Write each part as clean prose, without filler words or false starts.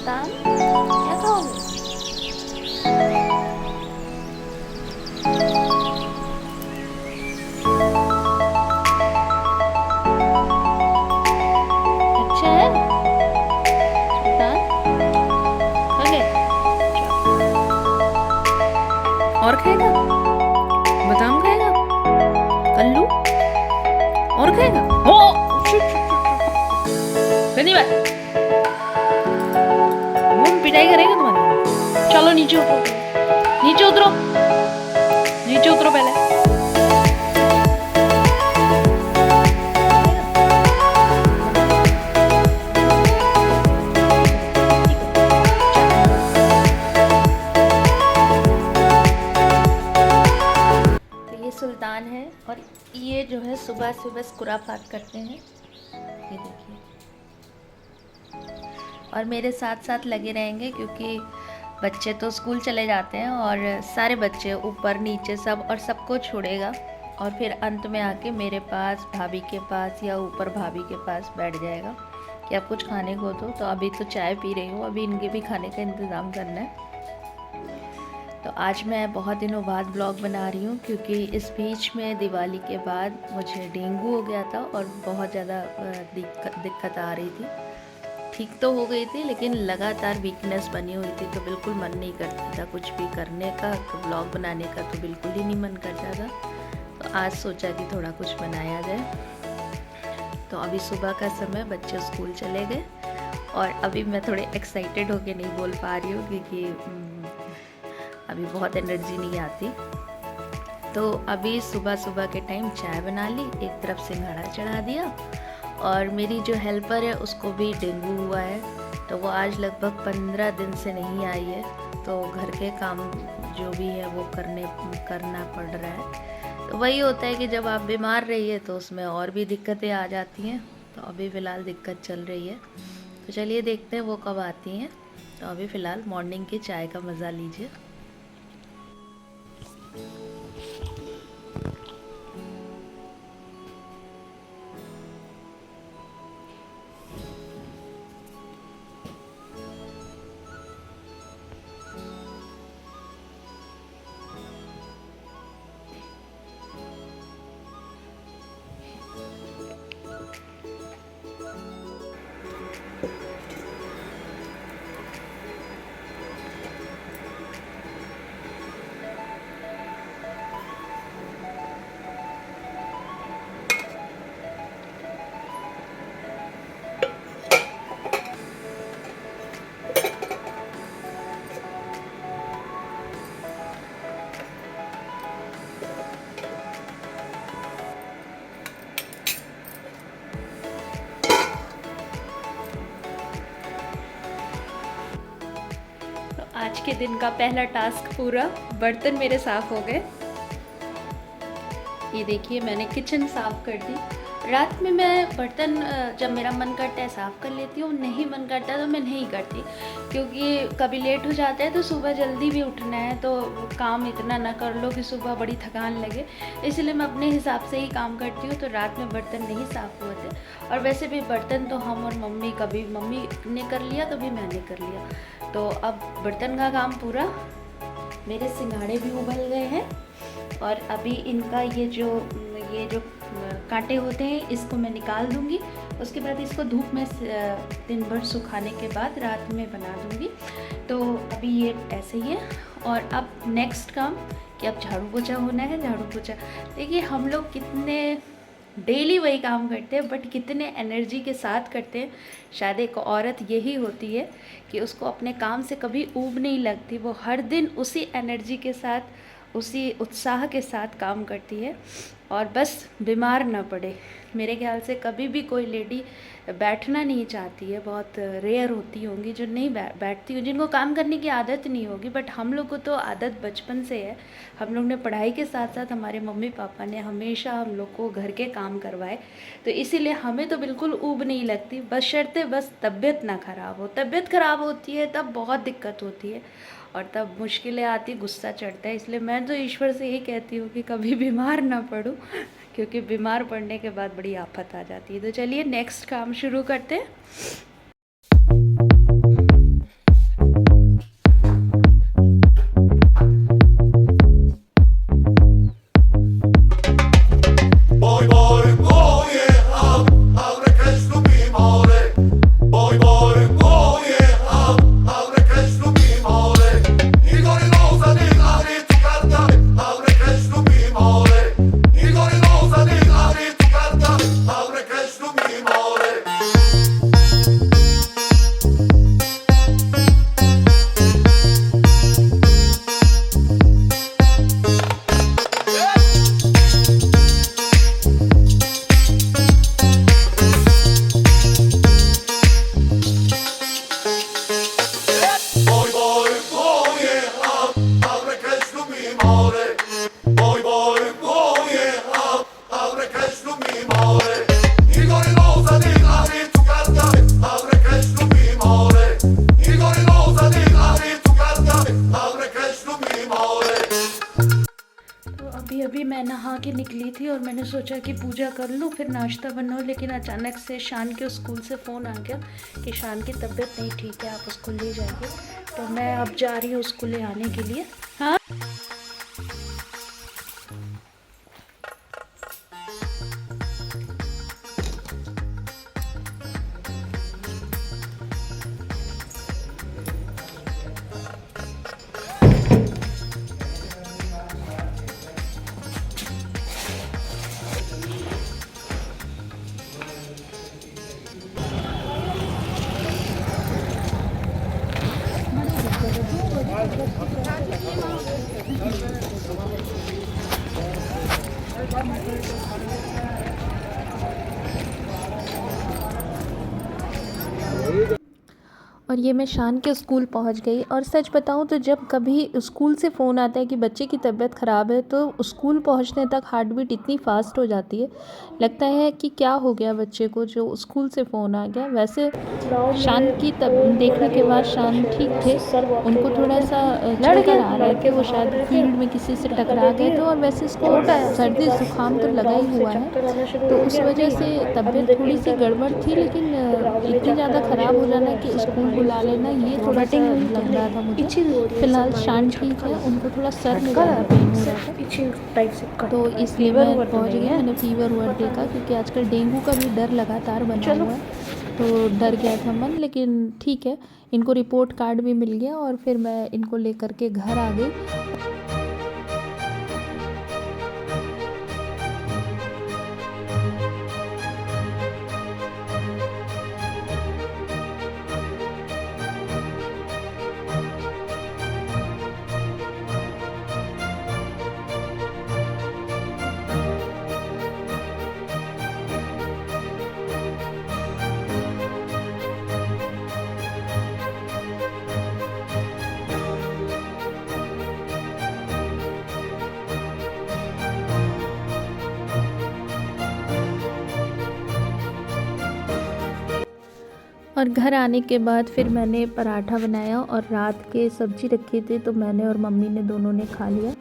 सुल्तान क्या खाओगे? अच्छा है सुल्तान, खा गए? चलो। और खाएगा? बादाम खाएगा? कल्लू और खाएगा? हो गंदी बात, मम्मी पिटाई करेगा तुम्हारी। चलो नीचे उतरो, नीचे उतरो, नीचे उतरो पहले। तो ये सुल्तान है और ये जो है सुबह से बस खुराफात करते हैं, ये देखिए। और मेरे साथ साथ लगे रहेंगे क्योंकि बच्चे तो स्कूल चले जाते हैं और सारे बच्चे ऊपर नीचे सब और सबको छोड़ेगा और फिर अंत में आके मेरे पास, भाभी के पास या ऊपर भाभी के पास बैठ जाएगा कि आप कुछ खाने को दो। तो अभी तो चाय पी रही हूँ, अभी इनके भी खाने का इंतज़ाम करना है। तो आज मैं बहुत दिनों बाद ब्लॉग बना रही हूँ क्योंकि इस बीच में दिवाली के बाद मुझे डेंगू हो गया था और बहुत ज़्यादा दिक्कत आ रही थी। ठीक तो हो गई थी लेकिन लगातार वीकनेस बनी हुई थी, तो बिल्कुल मन नहीं करता था कुछ भी करने का, तो ब्लॉग बनाने का तो बिल्कुल ही नहीं मन करता था। तो आज सोचा कि थोड़ा कुछ बनाया जाए। तो अभी सुबह का समय, बच्चे स्कूल चले गए और अभी मैं थोड़े एक्साइटेड होके नहीं बोल पा रही हूँ क्योंकि अभी बहुत एनर्जी नहीं आती। तो अभी सुबह सुबह के टाइम चाय बना ली, एक तरफ सिंघाड़ा चढ़ा दिया और मेरी जो हेल्पर है उसको भी डेंगू हुआ है, तो वो आज लगभग 15 दिन से नहीं आई है। तो घर के काम जो भी है वो करना पड़ रहा है। तो वही होता है कि जब आप बीमार रहिए तो उसमें और भी दिक्कतें आ जाती हैं। तो अभी फ़िलहाल दिक्कत चल रही है, तो चलिए देखते हैं वो कब आती हैं। तो अभी फ़िलहाल मॉर्निंग की चाय का मज़ा लीजिए। आज के दिन का पहला टास्क पूरा, बर्तन मेरे साफ़ हो गए। ये देखिए मैंने किचन साफ़ कर दी। रात में मैं बर्तन जब मेरा मन करता है साफ़ कर लेती हूँ, नहीं मन करता तो मैं नहीं करती क्योंकि कभी लेट हो जाता है तो सुबह जल्दी भी उठना है, तो काम इतना ना कर लो कि सुबह बड़ी थकान लगे। इसलिए मैं अपने हिसाब से ही काम करती हूँ, तो रात में बर्तन नहीं साफ़ हुए थे। और वैसे भी बर्तन तो हम और मम्मी, कभी मम्मी ने कर लिया कभी मैंने कर लिया। तो अब बर्तन का काम पूरा। मेरे सिंघाड़े भी उबल गए हैं और अभी इनका ये जो कांटे होते हैं इसको मैं निकाल दूंगी। उसके बाद इसको धूप में दिन भर सुखाने के बाद रात में बना दूंगी। तो अभी ये ऐसे ही है। और अब नेक्स्ट काम कि अब झाड़ू पोछा होना है। झाड़ू पोछा देखिए हम लोग कितने डेली वही काम करते हैं बट कितने एनर्जी के साथ करते हैं। शायद एक औरत यही होती है कि उसको अपने काम से कभी ऊब नहीं लगती, वो हर दिन उसी एनर्जी के साथ, उसी उत्साह के साथ काम करती है और बस बीमार ना पड़े। मेरे ख्याल से कभी भी कोई लेडी बैठना नहीं चाहती है, बहुत रेयर होती होंगी जो नहीं बैठती हो, जिनको काम करने की आदत नहीं होगी। बट हम लोग को तो आदत बचपन से है। हम लोग ने पढ़ाई के साथ साथ हमारे मम्मी पापा ने हमेशा हम लोग को घर के काम करवाए, तो इसीलिए हमें तो बिल्कुल ऊब नहीं लगती। बशर्ते बस तबीयत ना ख़राब हो। तबीयत ख़राब होती है तब बहुत दिक्कत होती है और तब मुश्किलें आती, गुस्सा चढ़ता है। इसलिए मैं तो ईश्वर से यही कहती हूँ कि कभी बीमार ना पड़ूँ क्योंकि बीमार पड़ने के बाद बड़ी आफत आ जाती है। तो चलिए नेक्स्ट काम शुरू करते हैं। के निकली थी और मैंने सोचा कि पूजा कर लूँ फिर नाश्ता बनाऊँ, लेकिन अचानक से शान के स्कूल से फ़ोन आ गया कि शान की तबीयत नहीं ठीक है, आप उसको ले जाइए। तो मैं अब जा रही हूँ उसको ले आने के लिए। हाँ, और ये मैं शान के स्कूल पहुंच गई। और सच बताऊं तो जब कभी स्कूल से फ़ोन आता है कि बच्चे की तबीयत ख़राब है तो स्कूल पहुंचने तक हार्ट बीट इतनी फास्ट हो जाती है, लगता है कि क्या हो गया बच्चे को जो स्कूल से फ़ोन आ गया। वैसे शान की तब देखने के बाद शान ठीक थे, उनको थोड़ा सा चक्कर आ रहे थे, वो शायद फील्ड में किसी से टकरा गए थे और वैसे इसको सर्दी ज़ुकाम तो लगा ही हुआ है, तो उस वजह से तबीयत थोड़ी सी गड़बड़ थी। लेकिन इतनी ज़्यादा ख़राब हो जाना कि स्कूल बुला लेना, ये थोड़ा सा लग रहा था मुझे। फ़िलहाल शान ठीक है, उनको थोड़ा सर में ज़्यादा पेन हो रहा था, तो इसलिए मैं पहुँच गई। मैंने फीवर वर्ड देखा क्योंकि आजकल डेंगू का भी डर लगातार बना हुआ है, तो डर गया था मन। लेकिन ठीक है, इनको रिपोर्ट कार्ड भी मिल गया और फिर मैं इनको लेकर के घर आ गई। और घर आने के बाद फिर मैंने पराठा बनाया और रात के सब्ज़ी रखी थी, तो मैंने और मम्मी ने दोनों ने खा लिया।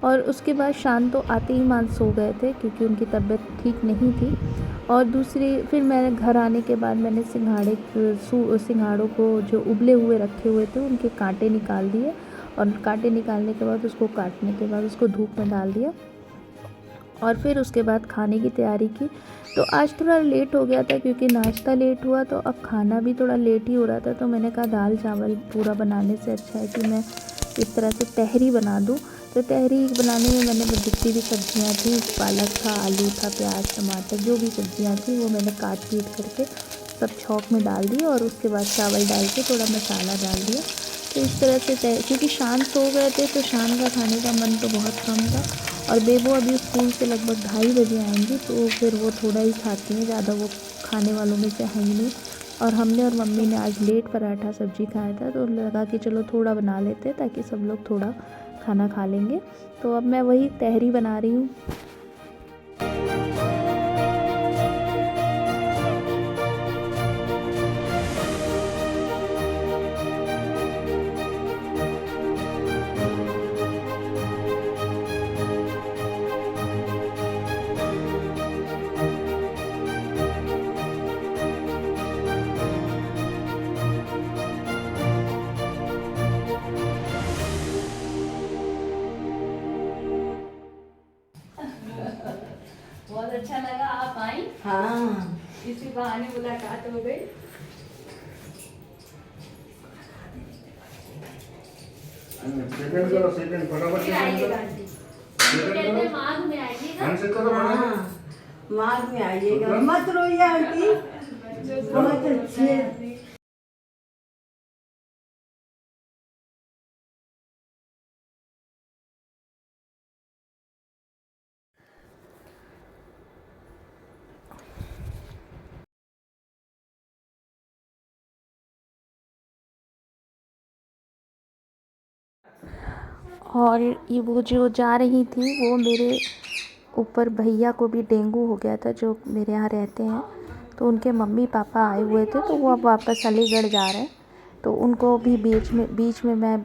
और उसके बाद शान तो आते ही मान सो गए थे क्योंकि उनकी तबीयत ठीक नहीं थी। और दूसरी फिर मैंने घर आने के बाद मैंने सिंघाड़ों को जो उबले हुए रखे हुए थे उनके कांटे निकाल दिए, और कांटे निकालने के बाद उसको काटने के बाद उसको धूप में डाल दिया और फिर उसके बाद खाने की तैयारी की। तो आज थोड़ा लेट हो गया था क्योंकि नाश्ता लेट हुआ, तो अब खाना भी थोड़ा लेट ही हो रहा था। तो मैंने कहा दाल चावल पूरा बनाने से अच्छा है कि मैं इस तरह से तहरी बना दूँ। तो तहरी बनाने में मैंने जितनी भी सब्जियां थी, पालक था, आलू था, प्याज, टमाटर, जो भी सब्जियां थी वो मैंने काट पीट करके सब छौंक में डाल दी और उसके बाद चावल डाल के थोड़ा मसाला डाल दिया। तो इस तरह से क्योंकि शान सो गए थे तो शान का खाने का मन तो बहुत कम था, और बेबो अभी स्कूल से लगभग 2:30 बजे आएंगी, तो फिर वो थोड़ा ही खाती हैं, ज़्यादा वो खाने वालों में से है ही नहीं। और हमने और मम्मी ने आज लेट पराठा सब्जी खाया था, तो लगा कि चलो थोड़ा बना लेते हैं ताकि सब लोग थोड़ा खाना खा लेंगे। तो अब मैं वही तहरी बना रही हूँ। बहुत अच्छा लगा आप आई। हाँ, इसी बहाने मुलाकात हो गई। सेकंड करो, सेकंड फटाफट सेकंड करो। माघ में आइएगा। हाँ, माघ में आइएगा, मत रोइए आंटी, बहुत अच्छे। और ये वो जो जा रही थी वो मेरे ऊपर भैया को भी डेंगू हो गया था, जो मेरे यहाँ रहते हैं, तो उनके मम्मी पापा आए हुए थे, तो वो अब वापस अलीगढ़ जा रहे हैं। तो उनको भी बीच में मैं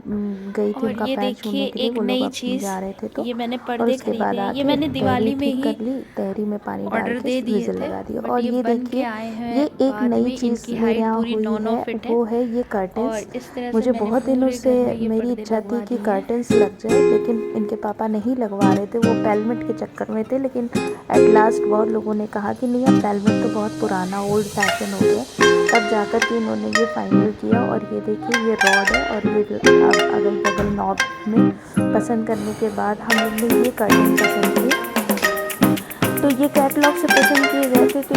गई थी और उनका ये पैर छूने देखिए के लिए, एक वो लोग नई अब चीज़, जा रहे थे तो। ये मैंने और पर्दे उसके बाद खरीदे हैं, ये आके मैंने दिवाली तहरी में ठीक ही कर ली, तहरी में पानी डाल ऑर्डर के दे दिए विजिल थे, लगा दिया। बट और ये ये बन के देखिए आए हैं ये एक बाद नई में। चीज़ इनकी मेरे हाइट यहाँ पूरी हुई 9-9 है, फीट है वो है ये कर्टन्स। और इस तरह से मुझे मैंने बहुत दिनों पूरे से घर में ये मेरी पर्दे इच्छा थी लगवा कि दिए हैं। कर्टन्स लग जाए, लेकिन इनके पापा नहीं लगवा रहे थे, वो पेलमेट के चक्कर में थे। लेकिन एट लास्ट बहुत लोगों ने कहा कि नहीं, अब पेलमेट तो बहुत पुराना ओल्ड फैशन हो गया, तब जाकर के इन्होंने ये फाइनल किया। और ये देखिए ये रॉड है और ये अगल बगल नॉब में पसंद करने के बाद हम लोग ने ये कर्टन पसंद किए। तो ये कैटलॉग से पसंद किए गए थे, तो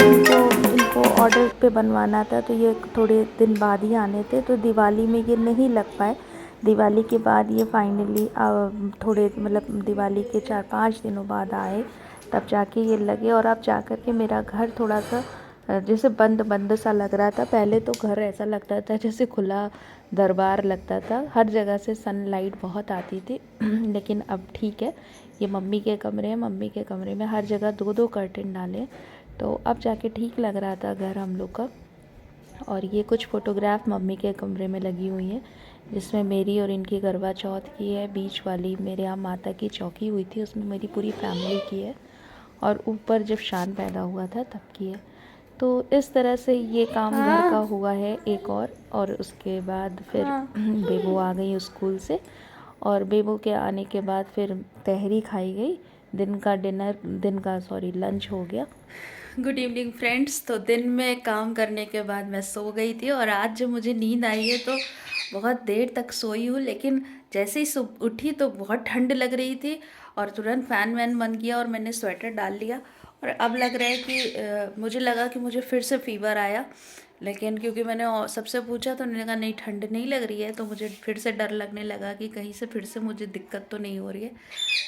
इनको ऑर्डर पे बनवाना था, तो ये थोड़े दिन बाद ही आने थे, तो दिवाली में ये नहीं लग पाए। दिवाली के बाद ये फाइनली थोड़े मतलब दिवाली के 4-5 दिनों बाद आए, तब जाके ये लगे। और अब जाकर के मेरा घर थोड़ा सा जैसे बंद बंद सा लग रहा था। पहले तो घर ऐसा लगता था जैसे खुला दरबार लगता था, हर जगह से सनलाइट बहुत आती थी लेकिन अब ठीक है। ये मम्मी के कमरे हैं, मम्मी के कमरे में हर जगह 2-2 कर्टन डाले, तो अब जाके ठीक लग रहा था घर हम लोग का। और ये कुछ फ़ोटोग्राफ मम्मी के कमरे में लगी हुई हैं, जिसमें मेरी और इनकी करवा चौथ की है। बीच वाली मेरे यहाँ माता की चौकी हुई थी, उसमें मेरी पूरी फैमिली की है। और ऊपर जब शान पैदा हुआ था तब की है। तो इस तरह से ये काम घर का हुआ है एक। और उसके बाद फिर बेबू आ गई स्कूल से, और बेबू के आने के बाद फिर तहरी खाई गई, दिन का लंच हो गया। Good evening friends. तो दिन में काम करने के बाद मैं सो गई थी, और आज जब मुझे नींद आई है तो बहुत देर तक सोई हूँ, लेकिन जैसे ही उठी तो बहुत ठंड लग रही थी, और तुरंत फ़ैन वैन बंद किया और मैंने स्वेटर डाल लिया। और अब लग रहा है कि मुझे लगा कि मुझे फिर से फ़ीवर आया, लेकिन क्योंकि मैंने सबसे पूछा तो उन्होंने कहा नहीं, ठंड नहीं लग रही है, तो मुझे फिर से डर लगने लगा कि कहीं से फिर से मुझे दिक्कत तो नहीं हो रही है।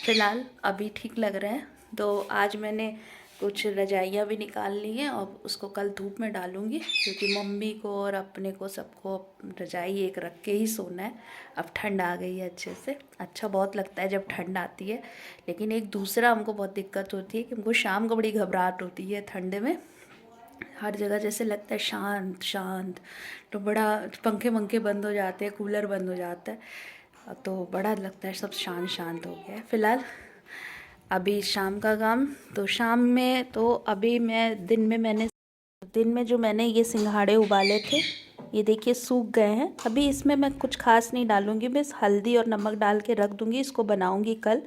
फ़िलहाल अभी ठीक लग रहा है। तो आज मैंने कुछ रजाइयाँ भी निकाल ली हैं, और उसको कल धूप में डालूँगी, क्योंकि मम्मी को और अपने को सबको रजाई एक रख के ही सोना है। अब ठंड आ गई है अच्छे से, अच्छा बहुत लगता है जब ठंड आती है। लेकिन एक दूसरा हमको बहुत दिक्कत होती है कि हमको शाम को बड़ी घबराहट होती है ठंड में। हर जगह जैसे लगता है शांत शांत, तो बड़ा पंखे वंखे बंद हो जाते हैं, कूलर बंद हो जाता है, तो बड़ा लगता है सब शांत शांत हो गया है। फ़िलहाल अभी शाम का काम, तो शाम में तो अभी मैं दिन में जो मैंने ये सिंघाड़े उबाले थे, ये देखिए सूख गए हैं। अभी इसमें मैं कुछ खास नहीं डालूँगी, बस हल्दी और नमक डाल के रख दूँगी, इसको बनाऊँगी कल।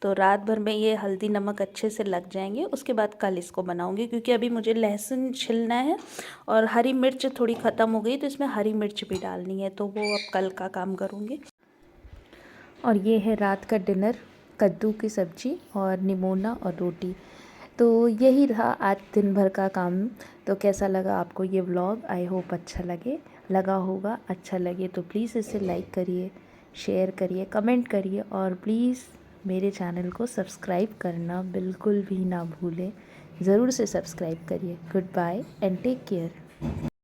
तो रात भर में ये हल्दी नमक अच्छे से लग जाएंगे, उसके बाद कल इसको बनाऊँगी, क्योंकि अभी मुझे लहसुन छिलना है और हरी मिर्च थोड़ी ख़त्म हो गई, तो इसमें हरी मिर्च भी डालनी है, तो वो अब कल का काम करूँगी। और ये है रात का डिनर, कद्दू की सब्ज़ी और निमोना और रोटी। तो यही रहा आज दिन भर का काम। तो कैसा लगा आपको ये व्लॉग? आई होप अच्छा लगा होगा। अच्छा लगे तो प्लीज़ इसे लाइक करिए, शेयर करिए, कमेंट करिए, और प्लीज़ मेरे चैनल को सब्सक्राइब करना बिल्कुल भी ना भूलें। ज़रूर से सब्सक्राइब करिए। Good bye and take care.